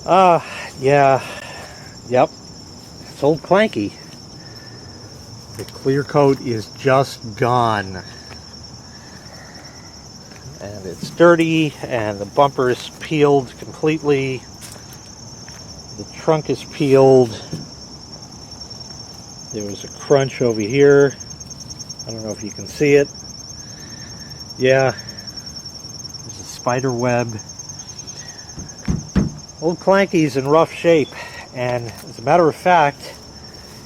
Yeah, yep, it's Old Clanky. The clear coat is just gone. And it's dirty, and the bumper is peeled completely. The trunk is peeled. There was a crunch over here. I don't know if you can see it. Yeah, there's a spider web. Old Clanky's in rough shape, and as a matter of fact,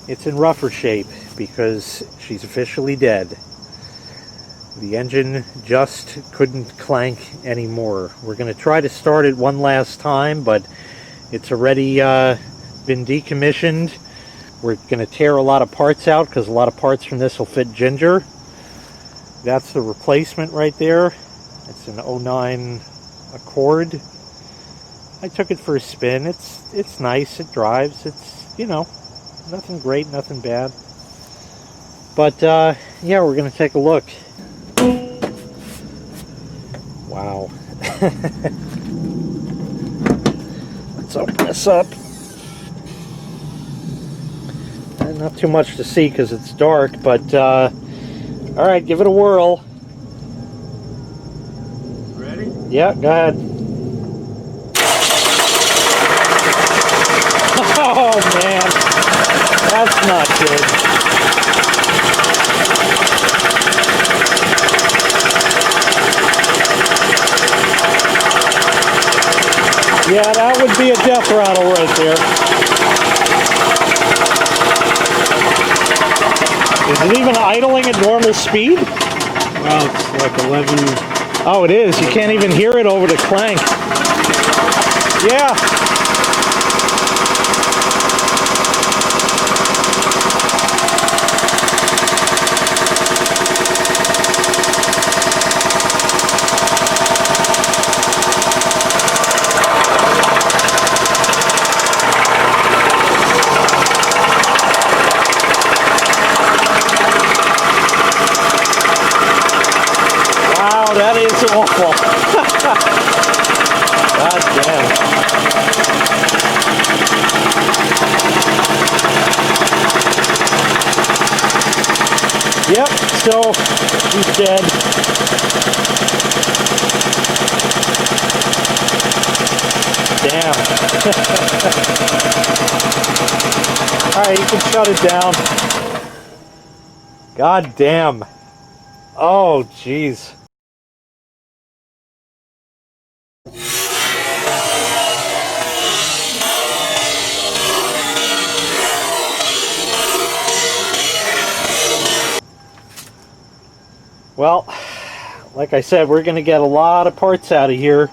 it's in rougher shape because she's officially dead. The engine just couldn't clank anymore. We're going to try to start it one last time, but it's already been decommissioned. We're going to tear a lot of parts out because a lot of parts from this will fit Ginger. That's the replacement right there. It's an 09 Accord. I took it for a spin. It's nice. It drives. It's, you know, nothing great, nothing bad. But yeah, we're going to take a look. Wow. Let's open this up. Not too much to see because it's dark, but alright, give it a whirl. Ready? Yeah, go ahead. Oh man, that's not good. Yeah, that would be a death rattle right there. Is it even idling at normal speed? Well, it's like 11. Oh, it is. You can't even hear it over the clank. Yeah. That is awful. God damn. Yep, so he's dead. Damn. Alright, you can shut it down. God damn. Oh, jeez. Well, like I said, we're going to get a lot of parts out of here.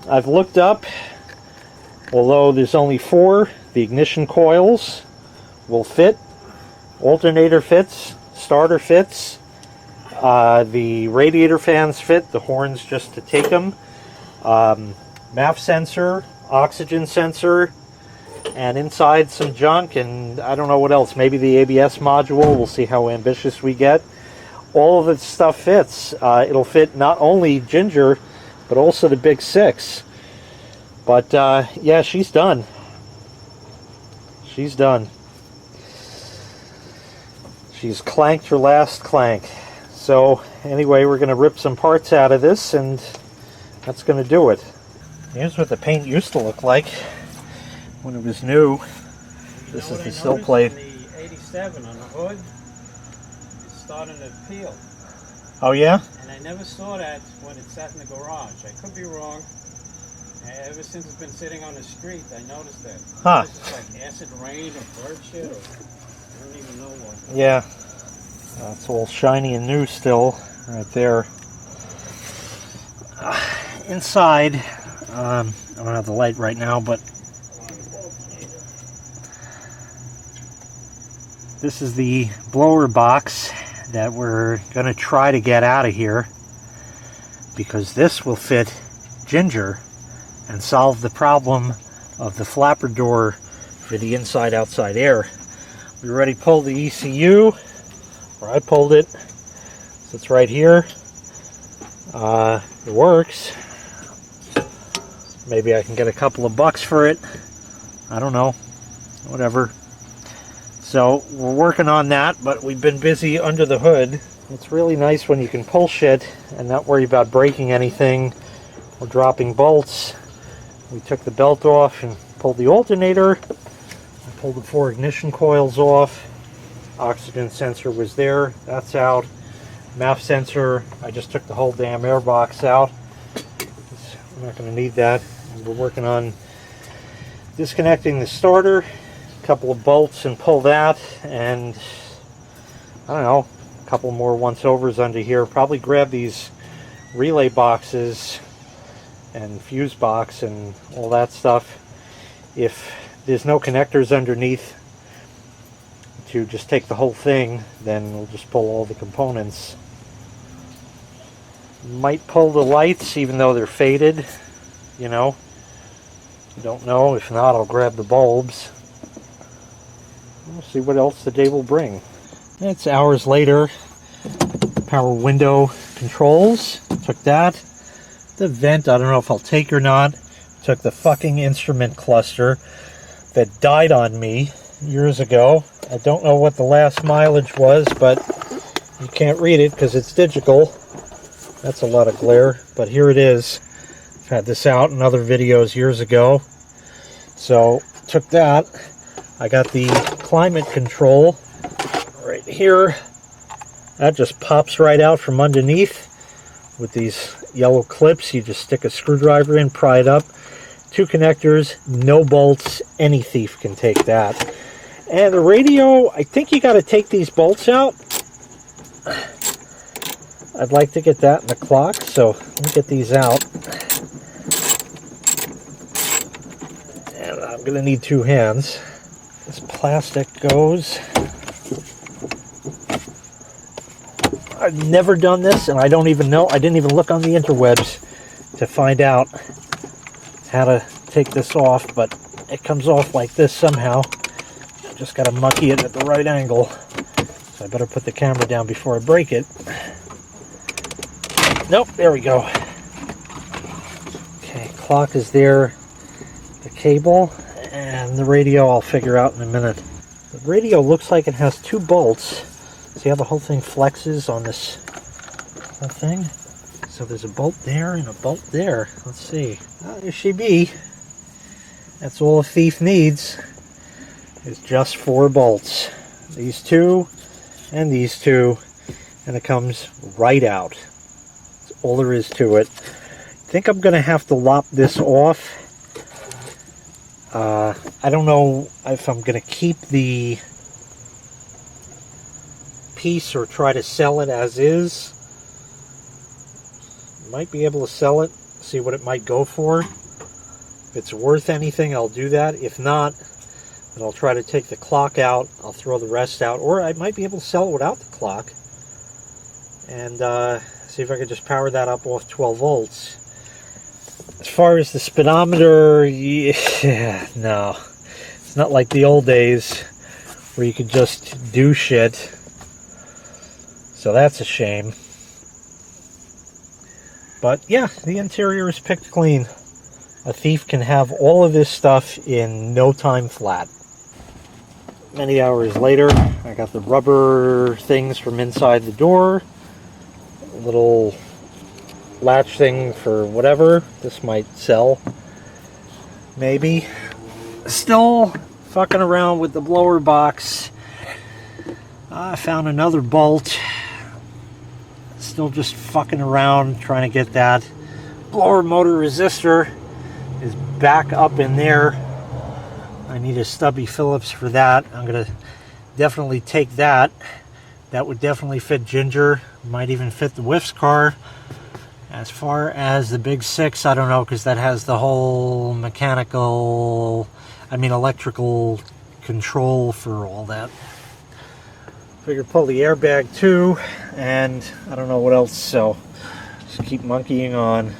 I've looked up, although there's only 4, the ignition coils will fit, alternator fits, starter fits, the radiator fans fit, the horns just to take them, MAF sensor, oxygen sensor, and inside some junk, and I don't know what else, maybe the ABS module. We'll see how ambitious we get. All of the stuff fits. It'll fit not only Ginger, but also the Big 6. But yeah, she's done. She's done. She's clanked her last clank. So anyway, we're going to rip some parts out of this, and that's going to do it. Here's what the paint used to look like when it was new. This is the sill plate. The 87 on the hood. Starting to peel. Oh yeah? And I never saw that when it sat in the garage. I could be wrong. Ever since it's been sitting on the street, I noticed that. Huh. It's like acid rain or bird shit, or I don't even know what. Yeah. It's all shiny and new still, right there. Inside, I don't have the light right now, but this is the blower box that we're going to try to get out of here, because this will fit Ginger and solve the problem of the flapper door for the inside-outside air. We already pulled the ECU, or I pulled it, so it's right here. It works. Maybe I can get a couple of bucks for it. I don't know. Whatever. So we're working on that, but we've been busy under the hood. It's really nice when you can pull shit and not worry about breaking anything or dropping bolts. We took the belt off and pulled the alternator. I pulled the 4 ignition coils off. Oxygen sensor was there. That's out. MAF sensor, I just took the whole damn air box out. I'm not going to need that. And we're working on disconnecting the starter. Couple of bolts and pull that, and I don't know, a couple more once-overs under here. Probably grab these relay boxes and fuse box and all that stuff. If there's no connectors underneath to just take the whole thing, then we'll just pull all the components. Might pull the lights even though they're faded, you know. Don't know. If not, I'll grab the bulbs. We'll see what else the day will bring. It's hours later. Power window controls. Took that. The vent, I don't know if I'll take or not. Took the fucking instrument cluster that died on me years ago. I don't know what the last mileage was, but you can't read it because it's digital. That's a lot of glare, but here it is. I've had this out in other videos years ago. So, took that. I got the climate control right here. That just pops right out from underneath with these yellow clips. You just stick a screwdriver in, pry it up. 2 connectors, no bolts. Any thief can take that. And the radio, I think you got to take these bolts out. I'd like to get that in the clock, so let me get these out. And I'm going to need 2 hands. This plastic goes. I've never done this, and I don't even know. I didn't even look on the interwebs to find out how to take this off, but it comes off like this somehow. Just got to monkey it at the right angle. So I better put the camera down before I break it. Nope, there we go. Okay, clock is there. The cable. And the radio I'll figure out in a minute. The radio looks like it has 2 bolts. See how the whole thing flexes on this whole thing? So there's a bolt there and a bolt there. Let's see. There she be. That's all a thief needs. Is just 4 bolts. These 2 and these 2. And it comes right out. That's all there is to it. I think I'm going to have to lop this off. I don't know if I'm going to keep the piece or try to sell it as is. Might be able to sell it, see what it might go for. If it's worth anything, I'll do that. If not, then I'll try to take the clock out. I'll throw the rest out. Or I might be able to sell it without the clock. And see if I can just power that up off 12 volts. As far as the speedometer, yeah, no. It's not like the old days where you could just do shit. So that's a shame. But yeah, the interior is picked clean. A thief can have all of this stuff in no time flat. Many hours later, I got the rubber things from inside the door. A little latch thing for whatever. This might sell. Maybe. Still fucking around with the blower box. I found another bolt. Still just fucking around trying to get that. Blower motor resistor is back up in there. I need a stubby Phillips for that. I'm going to definitely take that. That would definitely fit Ginger. Might even fit the Whiff's car. As far as the Big 6, I don't know, because that has the whole electrical control for all that. Figure pull the airbag too, and I don't know what else, so just keep monkeying on.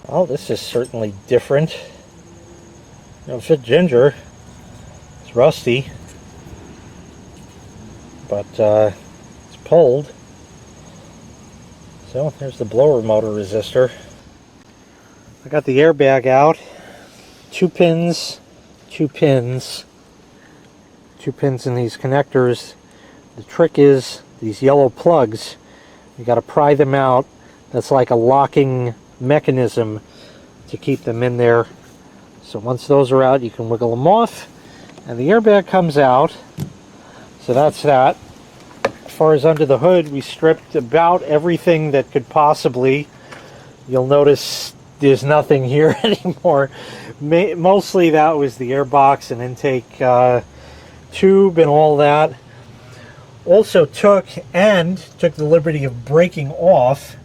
Oh, this is certainly different. It'll fit Ginger. It's rusty, but it's pulled. So there's the blower motor resistor. I got the airbag out. two pins in these connectors. The trick is these yellow plugs, you got to pry them out. That's like a locking mechanism to keep them in there. So once those are out, you can wiggle them off and the airbag comes out. So that's that. As far as under the hood, we stripped about everything that could possibly. You'll notice there's nothing here anymore. Mostly that was the airbox and intake tube and all that. Also took the liberty of breaking off.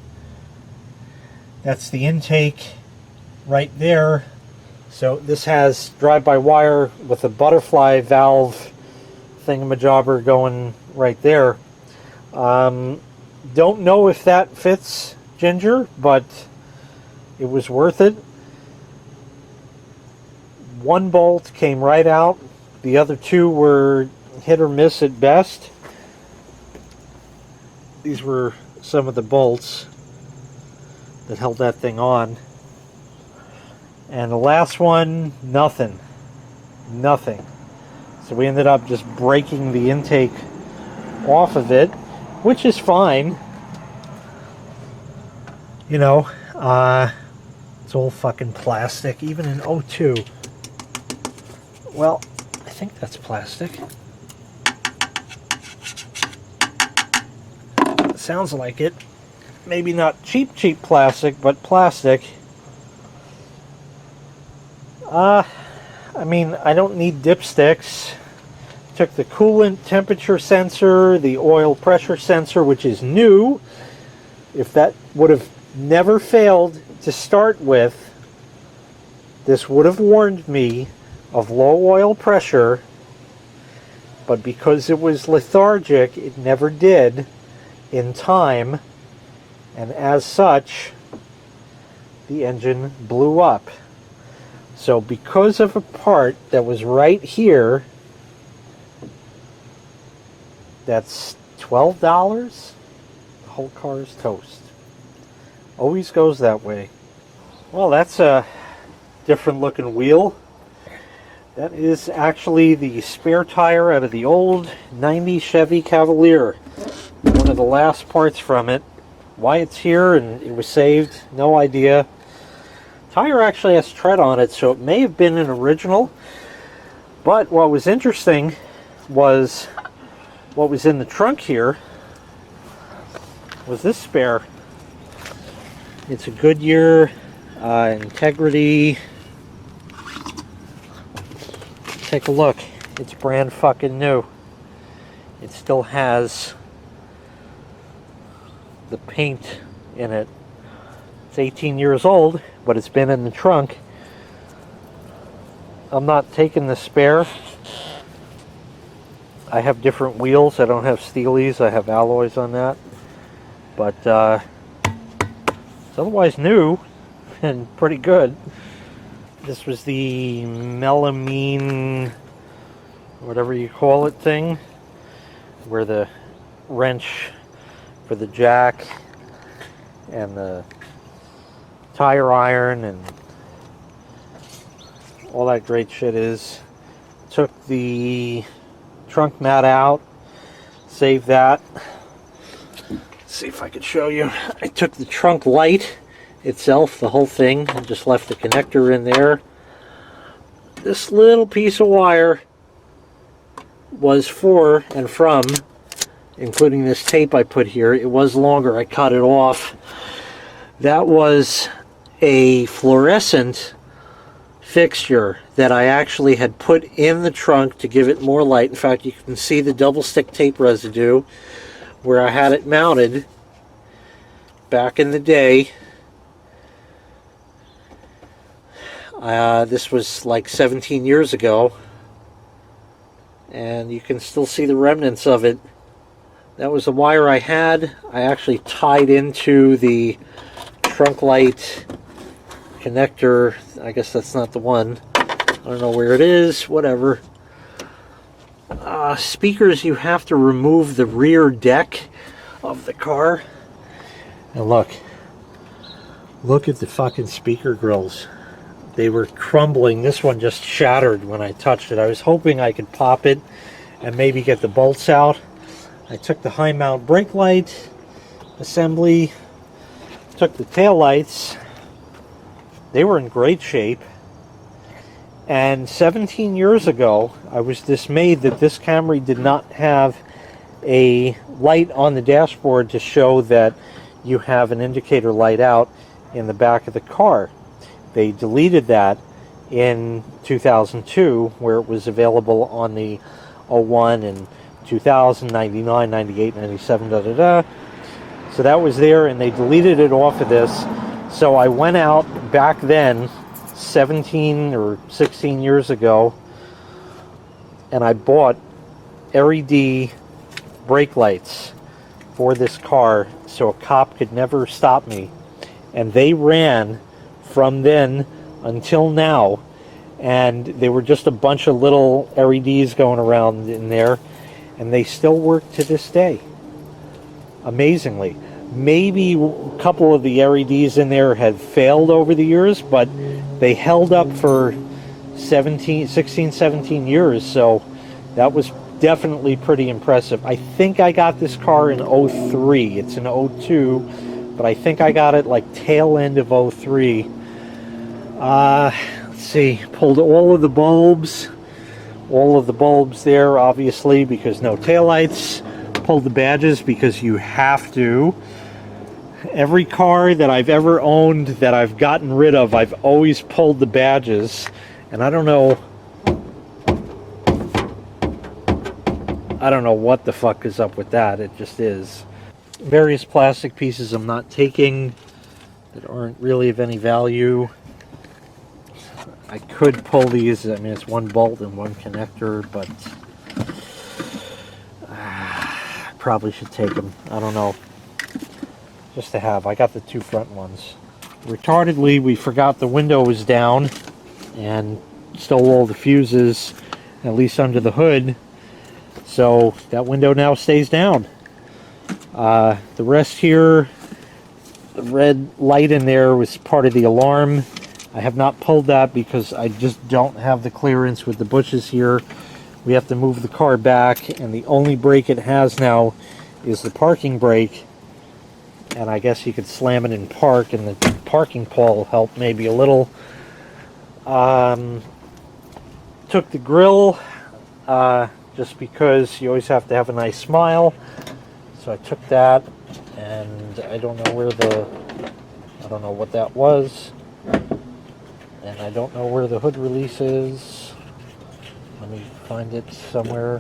That's the intake right there. So this has drive-by-wire with a butterfly valve thingamajobber going right there. Don't know if that fits, Ginger, but it was worth it. One bolt came right out. The other two were hit or miss at best. These were some of the bolts that held that thing on. And the last one, nothing. So we ended up just breaking the intake off of it, which is fine. You know, it's all fucking plastic, even in O2. Well, I think that's plastic. Sounds like it. Maybe not cheap plastic, but plastic. I mean, I don't need dipsticks. Took the coolant temperature sensor, the oil pressure sensor, which is new. If that would have never failed to start with, this would have warned me of low oil pressure, but because it was lethargic, it never did in time, and as such, the engine blew up. So because of a part that was right here, that's $12, the whole car is toast. Always goes that way. Well, that's a different looking wheel. That is actually the spare tire out of the old 90 Chevy Cavalier. One of the last parts from it. Why it's here and it was saved, no idea. Tire actually has tread on it, so it may have been an original. But what was interesting was what was in the trunk here was this spare. It's a Goodyear Integrity. Take a look. It's brand fucking new. It still has the paint in it. It's 18 years old, but it's been in the trunk. I'm not taking the spare. I have different wheels. I don't have steelies. I have alloys on that. But it's otherwise new and pretty good. This was the melamine, whatever you call it thing, where the wrench for the jack and the tire iron and all that great shit is. Took the trunk mat out, saved that. Let's see if I could show you. I took the trunk light itself, the whole thing, and just left the connector in there. This little piece of wire was for and from, including this tape I put here. It was longer. I cut it off. That was a fluorescent fixture that I actually had put in the trunk to give it more light. In fact, you can see the double stick tape residue where I had it mounted back in the day. This was like 17 years ago, and you can still see the remnants of it. That was the wire I had. I actually tied into the trunk light connector. I guess that's not the one. I don't know where it is. Whatever. Speakers, you have to remove the rear deck of the car. And look at the fucking speaker grills. They were crumbling. This one just shattered when I touched it. I was hoping I could pop it and maybe get the bolts out. I took the high mount brake light assembly, took the tail lights. They were in great shape. And 17 years ago, I was dismayed that this Camry did not have a light on the dashboard to show that you have an indicator light out in the back of the car. They deleted that in 2002, where it was available on the 01 and 2000, 99, 98, 97, da-da-da. So that was there, and they deleted it off of this. So I went out back then, 17 or 16 years ago, and I bought LED brake lights for this car so a cop could never stop me. And they ran from then until now, and they were just a bunch of little LEDs going around in there, and they still work to this day, amazingly. Maybe a couple of the LEDs in there had failed over the years, but they held up for 16, 17 years, so that was definitely pretty impressive. I think I got this car in 03. It's an 02, but I think I got it like tail end of 03. Let's see, pulled all of the bulbs there, obviously, because no taillights. Pulled the badges because you have to. Every car that I've ever owned that I've gotten rid of, I've always pulled the badges. And I don't know what the fuck is up with that. It just is. Various plastic pieces I'm not taking that aren't really of any value. I could pull these. I mean, it's one bolt and one connector, but I probably should take them. I don't know. Just to have. I got the two front ones. Retardedly, we forgot the window was down and stole all the fuses, at least under the hood. So that window now stays down. The rest here, the red light in there was part of the alarm. I have not pulled that because I just don't have the clearance with the bushes here. We have to move the car back, and the only brake it has now is the parking brake. And I guess you could slam it in park, and the parking pole will help maybe a little. Took the grill, just because you always have to have a nice smile. So I took that, and I don't know what that was. And I don't know where the hood release is. Let me find it somewhere.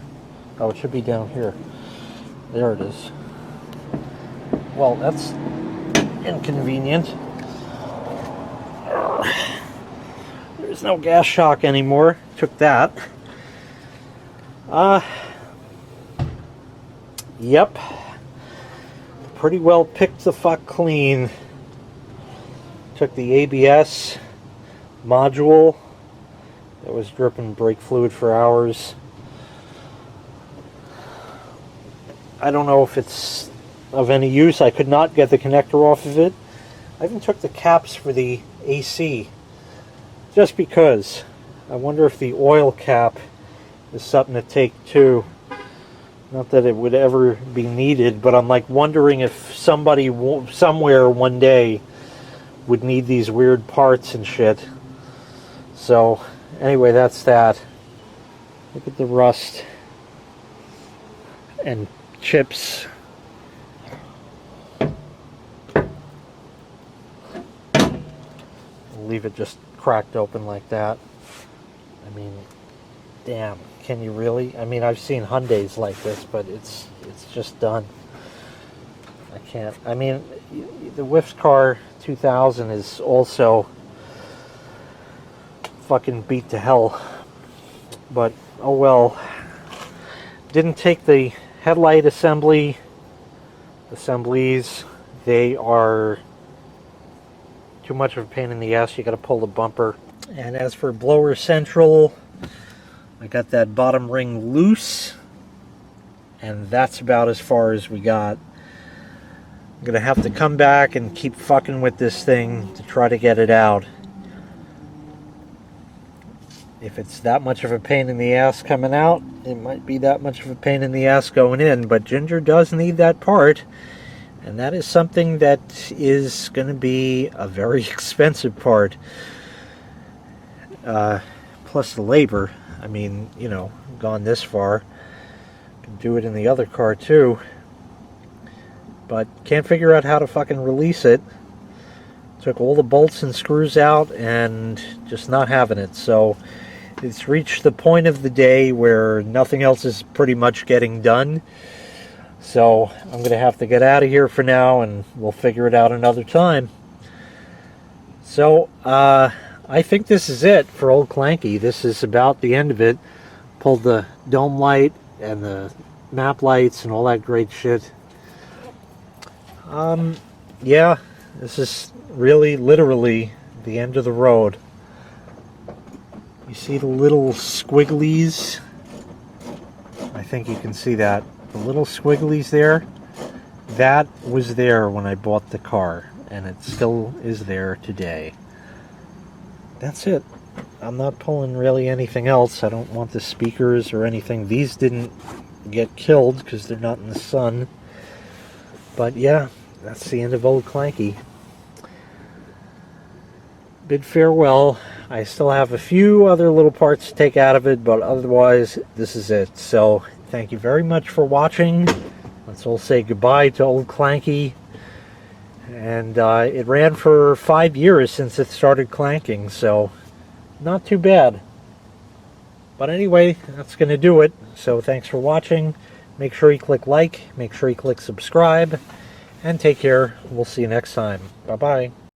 Oh, it should be down here. There it is. Well, that's inconvenient. There's no gas shock anymore. Took that. Yep. Pretty well picked the fuck clean. Took the ABS module that was dripping brake fluid for hours. I don't know if it's of any use. I could not get the connector off of it. I even took the caps for the AC just because. I wonder if the oil cap is something to take too. Not that it would ever be needed, but I'm like wondering if somebody somewhere one day would need these weird parts and shit. So anyway, that's that. Look at the rust and chips. Leave it just cracked open like that. I mean, damn, can you really? I mean, I've seen Hyundais like this, but it's just done. I can't. I mean, the Whiff's car 2000 is also fucking beat to hell. But oh well. Didn't take the headlight assemblies. They are too much of a pain in the ass. You got to pull the bumper. And as for blower central, I got that bottom ring loose, and that's about as far as we got. I'm gonna have to come back and keep fucking with this thing to try to get it out. if it's that much of a pain in the ass coming out, it might be that much of a pain in the ass going in. But Ginger does need that part, and that is something that is going to be a very expensive part. Plus the labor. I mean, you know, gone this far. Can do it in the other car too. But can't figure out how to fucking release it. Took all the bolts and screws out and just not having it. So it's reached the point of the day where nothing else is pretty much getting done. So I'm going to have to get out of here for now, and we'll figure it out another time. So I think this is it for Old Clanky. This is about the end of it. Pulled the dome light and the map lights and all that great shit. Yeah, this is really literally the end of the road. You see the little squigglies? I think you can see that. The little squigglies there, that was there when I bought the car, and it still is there today. That's it. I'm not pulling really anything else. I don't want the speakers or anything. These didn't get killed because they're not in the sun. But yeah, that's the end of Old Clanky. Bid farewell. I still have a few other little parts to take out of it, but otherwise, this is it. So, thank you very much for watching. Let's all say goodbye to Old Clanky. And it ran for 5 years since it started clanking, so not too bad. But anyway, that's going to do it. So thanks for watching. Make sure you click like, make sure you click subscribe, and take care. We'll see you next time. Bye-bye.